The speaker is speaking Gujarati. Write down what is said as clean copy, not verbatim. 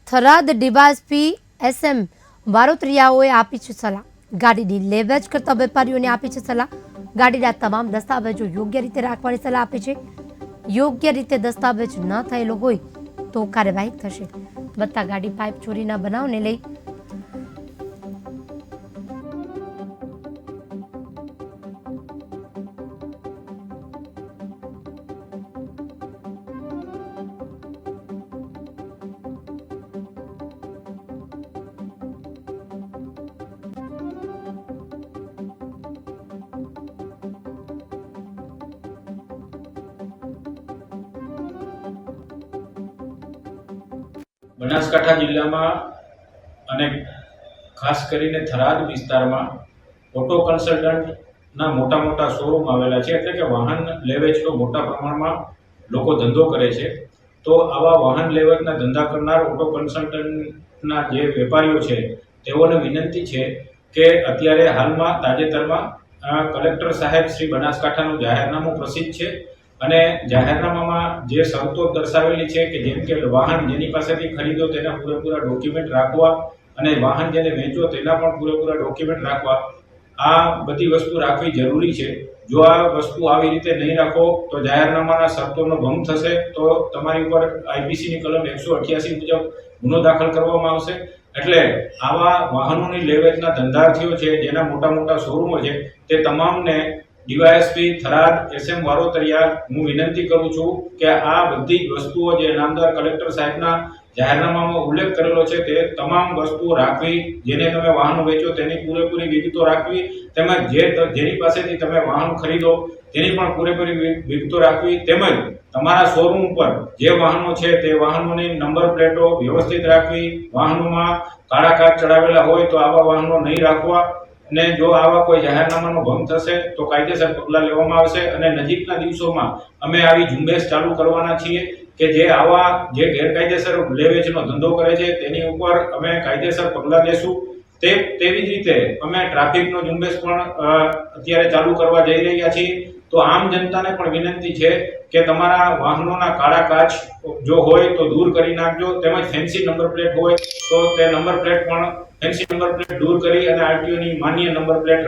થરાદ ડીવાયએસપી SM વારોતરિયાઓએ આપી છે સલાહ। ગાડીની લેવેચ કરતા વેપારીઓને આપી છે સલાહ। ગાડીના તમામ દસ્તાવેજો યોગ્ય રીતે રાખવાની સલાહ આપી છે। યોગ્ય રીતે દસ્તાવેજ ન થયેલો હોય તો કાર્યવાહી થશે। વધતા ગાડી પાઇપ ચોરીના બનાવને લઈ બનાसकांठा जिल्लामां अने खास करीने थराद विस्तारमां ऑटो कन्सल्टंटना मोटा मोटा शोरूम आवेला छे, एटले के वाहन लेवेचनो मोटा प्रमाणमां लोको धंधो करे छे। तो आवा वाहन लेवेचना धंधा करनार ऑटो कन्सल्टंटना जे वेपारीओ छे तेओने विनंती छे के अत्यारे हालमां ताजेतरमां कलेक्टर साहेब श्री बनासकांठानुं जाहेरनामું प्रसिद्ध छे અને જાહેરનામામાં જે શરતો દર્શાવેલી છે કે જેમ કે વાહન જેની પાસેથી ખરીદો તેના પૂરેપૂરા ડોક્યુમેન્ટ રાખવા અને વાહન જેને વેચો તેના પણ પૂરેપૂરા ડોક્યુમેન્ટ રાખવા, આ બધી વસ્તુ રાખવી જરૂરી છે। જો આ વસ્તુ આવી રીતે નહીં રાખો તો જાહેરનામાના શરતોનો ભંગ થશે તો તમારી ઉપર આઈપીસીની કલમ 188 મુજબ ગુનો દાખલ કરવામાં આવશે। એટલે આવા વાહનોની લેવેચના ધંધાર્થીઓ છે જેના મોટા મોટા શોરૂમો છે તે તમામને ડીવાયએસપી થરાદ SM વારોતરિયા હું વિનંતી કરું છું કે આ બધી વસ્તુઓ જે નામદાર કલેક્ટર સાહેબના જાહેરનામામાં ઉલ્લેખ કરેલો છે તે તમામ વસ્તુઓ રાખવી, જેને તમે વાહનો વેચો તેની પૂરેપૂરી વિગતો રાખવી, તેમજ જેની પાસેથી તમે વાહન ખરીદો તેની પણ પૂરેપૂરી વિગતો રાખવી, તેમજ તમારા શોરૂમ પર જે વાહનો છે તે વાહનોની નંબર પ્લેટો વ્યવસ્થિત રાખવી। વાહનોમાં કાળા કાચ ચડાવેલા હોય તો આવા વાહનો નહીં રાખવા અને જો આવા કોઈ જાહેરનામાનો ભંગ થશે તો કાયદેસર પગલાં લેવામાં આવશે। અને નજીકના દિવસોમાં અમે આવી ઝુંબેશ ચાલુ કરવાના છીએ કે જે આવા જે ગેરકાયદેસર લેવેચનો ધંધો કરે છે તેની ઉપર અમે કાયદેસર પગલાં લેશું। તેવી જ રીતે અમે ટ્રાફિકનો ઝુંબેશ પણ અત્યારે ચાલુ કરવા જઈ રહ્યા છીએ। તો આમ જનતાને પણ વિનંતી છે કે તમારા વાહનોના કાળા કાચ જો હોય તો દૂર કરી નાખજો, તેમજ ફેન્સી નંબર પ્લેટ હોય તો તે નંબર પ્લેટ પણ ફેન્સી નંબર પ્લેટ દૂર કરી અને આરટીઓની માન્ય નંબર પ્લેટ